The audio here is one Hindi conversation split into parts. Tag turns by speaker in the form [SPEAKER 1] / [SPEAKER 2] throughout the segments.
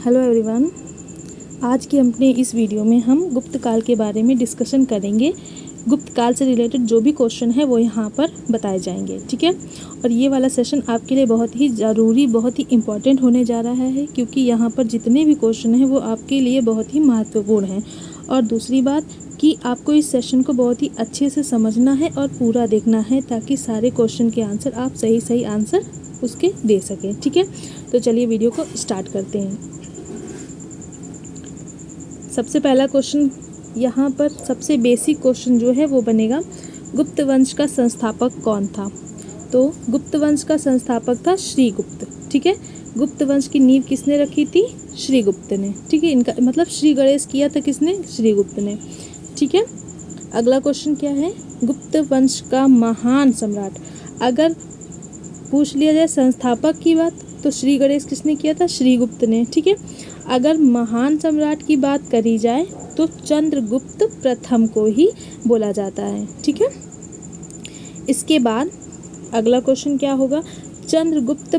[SPEAKER 1] Hello everyone. आज की अपने इस वीडियो में हम गुप्त काल के बारे में डिस्कशन करेंगे। गुप्त काल से रिलेटेड जो भी क्वेश्चन है वो यहाँ पर बताए जाएंगे, ठीक है। और ये वाला सेशन आपके लिए बहुत ही ज़रूरी, बहुत ही इम्पॉर्टेंट होने जा रहा है, क्योंकि यहाँ पर जितने भी क्वेश्चन हैं वो आपके लिए बहुत ही महत्वपूर्ण हैं। और दूसरी बात कि आपको इस सेशन को बहुत ही अच्छे से समझना है और पूरा देखना है, ताकि सारे क्वेश्चन के आंसर आप सही आंसर उसके दे सकें, ठीक है। तो चलिए वीडियो को स्टार्ट करते हैं। सबसे पहला क्वेश्चन यहाँ पर, सबसे बेसिक क्वेश्चन जो है वो बनेगा, गुप्त वंश का संस्थापक कौन था। तो गुप्त वंश का संस्थापक था श्रीगुप्त, ठीक है। गुप्त वंश की नींव किसने रखी थी? श्रीगुप्त ने, ठीक है। इनका मतलब श्री गणेश किया था किसने? श्रीगुप्त ने, ठीक है। अगला क्वेश्चन क्या है? गुप्त वंश का महान सम्राट। अगर पूछ लिया जाए संस्थापक की बात, तो श्री गणेश किसने किया था? श्रीगुप्त ने, ठीक है। अगर महान सम्राट की बात करी जाए तो चंद्रगुप्त प्रथम को ही बोला जाता है, ठीक है। इसके बाद अगला क्वेश्चन क्या होगा? चंद्रगुप्त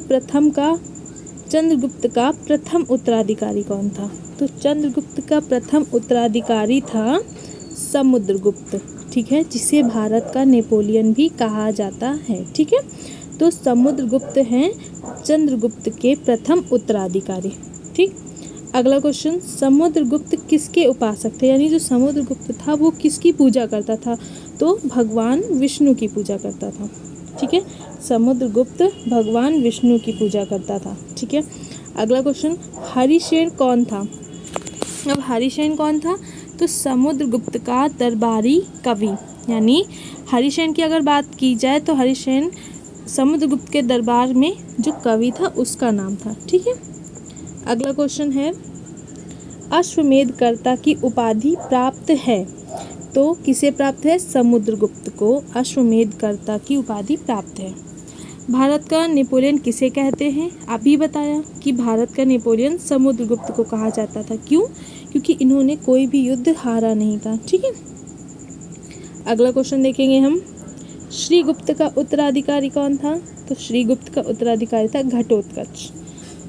[SPEAKER 1] का प्रथम उत्तराधिकारी कौन था? तो चंद्रगुप्त का प्रथम उत्तराधिकारी था समुद्रगुप्त, ठीक है, जिसे भारत का नेपोलियन भी कहा जाता है, ठीक है। तो समुद्रगुप्त हैं चंद्रगुप्त के प्रथम उत्तराधिकारी, ठीक। अगला क्वेश्चन, समुद्रगुप्त किसके उपासक थे? यानी जो समुद्रगुप्त था वो किसकी पूजा करता था? तो भगवान विष्णु की पूजा करता था, ठीक है। समुद्रगुप्त भगवान विष्णु की पूजा करता था, ठीक है। अगला क्वेश्चन, हरिसेन कौन था? अब हरिसेन कौन था? तो समुद्रगुप्त का दरबारी कवि। यानी हरिसेन की अगर बात की जाए तो हरिसेन समुद्रगुप्त के दरबार में जो कवि था उसका नाम था, ठीक है। अगला क्वेश्चन है, अश्वमेधकर्ता की उपाधि प्राप्त है। तो किसे प्राप्त है? समुद्रगुप्त को अश्वमेधकर्ता की उपाधि प्राप्त है। भारत का नेपोलियन किसे कहते हैं? अभी बताया कि भारत का नेपोलियन समुद्रगुप्त को कहा जाता था। क्यों? क्योंकि इन्होंने कोई भी युद्ध हारा नहीं था, ठीक है। अगला क्वेश्चन देखेंगे हम, श्रीगुप्त का उत्तराधिकारी कौन था? तो श्रीगुप्त का उत्तराधिकारी था घटोत्कच,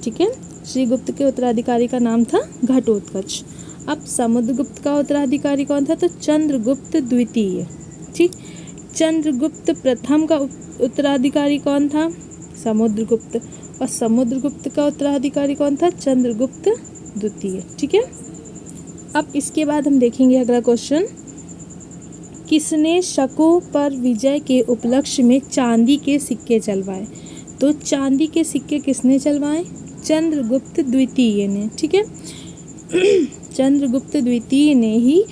[SPEAKER 1] ठीक है। श्रीगुप्त के उत्तराधिकारी का नाम था घटोत्कच। अब समुद्रगुप्त का उत्तराधिकारी कौन था? तो चंद्रगुप्त द्वितीय, ठीक। चंद्रगुप्त प्रथम का उत्तराधिकारी कौन था? समुद्रगुप्त। और समुद्रगुप्त का उत्तराधिकारी कौन था? चंद्रगुप्त द्वितीय, ठीक है। अब इसके बाद हम देखेंगे अगला क्वेश्चन, किसने शकों पर विजय के उपलक्ष्य में चांदी के सिक्के चलवाए? तो चांदी के सिक्के किसने चलवाए? चंद्रगुप्त द्वितीय ने, ठीक है। चंद्रगुप्त द्वितीय ने ही,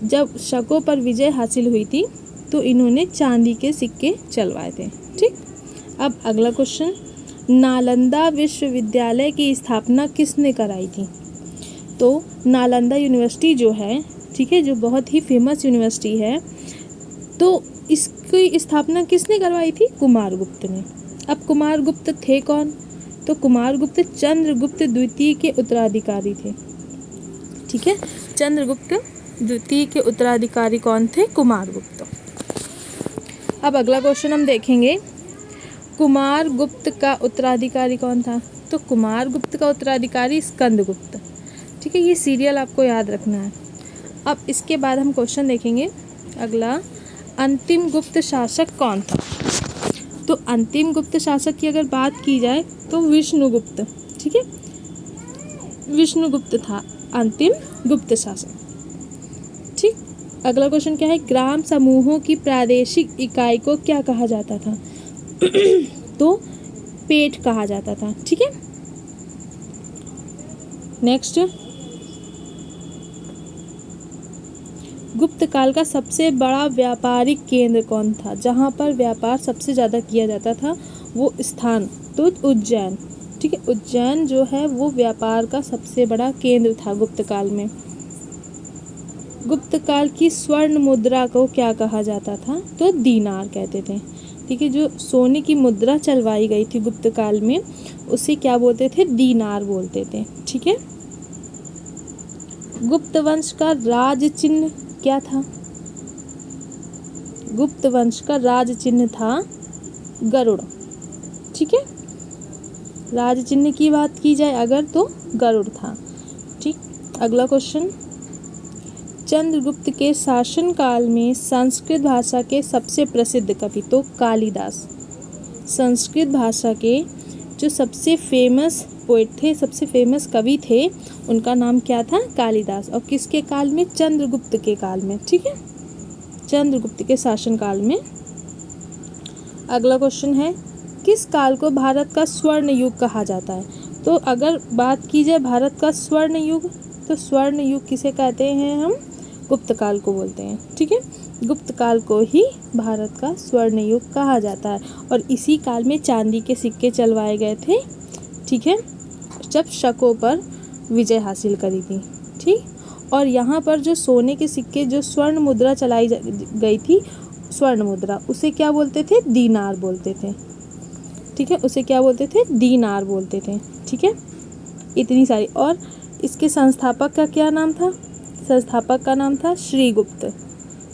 [SPEAKER 1] जब शकों पर विजय हासिल हुई थी तो इन्होंने चांदी के सिक्के चलवाए थे, ठीक। अब अगला क्वेश्चन, नालंदा विश्वविद्यालय की स्थापना किसने कराई थी? तो नालंदा यूनिवर्सिटी जो है, ठीक है, जो बहुत ही फेमस यूनिवर्सिटी है, तो इसकी स्थापना किसने करवाई थी? कुमारगुप्त ने। अब कुमारगुप्त थे कौन? तो कुमारगुप्त चंद्रगुप्त द्वितीय के उत्तराधिकारी थे, ठीक है। चंद्रगुप्त द्वितीय के उत्तराधिकारी कौन थे? कुमारगुप्त। अब अगला क्वेश्चन हम देखेंगे, कुमारगुप्त का उत्तराधिकारी कौन था? तो कुमारगुप्त का उत्तराधिकारी स्कंदगुप्त, ठीक है। ये सीरियल आपको याद रखना है। अब इसके बाद हम क्वेश्चन देखेंगे अगला, अंतिम गुप्त शासक कौन था? तो अंतिम गुप्त शासक की अगर बात की जाए तो विष्णुगुप्त, ठीक है। विष्णुगुप्त था अंतिम गुप्त शासक, ठीक। अगला क्वेश्चन क्या है, ग्राम समूहों की प्रादेशिक इकाई को क्या कहा जाता था? तो पेट कहा जाता था, ठीक है। नेक्स्ट, गुप्त काल का सबसे बड़ा व्यापारिक केंद्र कौन था? जहाँ पर व्यापार सबसे ज़्यादा किया जाता था वो स्थान, तो उज्जैन, ठीक है। उज्जैन जो है वो व्यापार का सबसे बड़ा केंद्र था गुप्त काल में। गुप्त काल की स्वर्ण मुद्रा को क्या कहा जाता था? तो दीनार कहते थे, ठीक है। जो सोने की मुद्रा चलवाई गई थी गुप्त काल में उसे क्या बोलते थे? दीनार बोलते थे, ठीक है। गुप्त वंश का राज चिन्ह क्या था? गुप्त वंश का राज चिन्ह था गरुड़, ठीक है। राज चिन्ह की बात की जाए अगर तो गरुड़ था। ठीक, अगला क्वेश्चन, चंद्रगुप्त के शासनकाल में संस्कृत भाषा के सबसे प्रसिद्ध कवि तो कालिदास। संस्कृत भाषा के जो सबसे फेमस पोएट थे, सबसे फेमस कवि थे, उनका नाम क्या था? कालिदास। और किसके काल में? चंद्रगुप्त के काल में। ठीक है, चंद्रगुप्त के शासनकाल में। अगला क्वेश्चन है, किस काल को भारत का स्वर्ण युग कहा जाता है? तो अगर बात की जाए भारत का स्वर्ण युग, तो स्वर्ण युग किसे कहते हैं हम? गुप्त काल को बोलते हैं। ठीक है, गुप्त काल को ही भारत का स्वर्ण युग कहा जाता है। और इसी काल में चांदी के सिक्के चलवाए गए थे। ठीक है, जब शकों पर विजय हासिल करी थी। ठीक, और यहाँ पर जो सोने के सिक्के, जो स्वर्ण मुद्रा चलाई गई थी, स्वर्ण मुद्रा, उसे क्या बोलते थे? दीनार बोलते थे। ठीक है, उसे क्या बोलते थे? दीनार बोलते थे। ठीक है, इतनी सारी। और इसके संस्थापक का क्या नाम था? संस्थापक का नाम था श्रीगुप्त,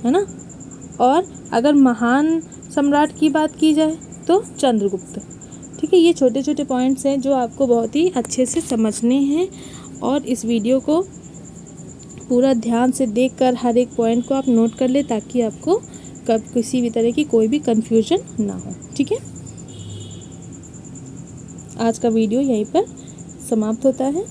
[SPEAKER 1] है ना। और अगर महान सम्राट की बात की जाए तो चंद्रगुप्त। ठीक है, ये छोटे छोटे पॉइंट्स हैं जो आपको बहुत ही अच्छे से समझने हैं। और इस वीडियो को पूरा ध्यान से देखकर हर एक पॉइंट को आप नोट कर ले, ताकि आपको कब किसी भी तरह की कोई भी कन्फ्यूजन ना हो। ठीक है, आज का वीडियो यहीं पर समाप्त होता है।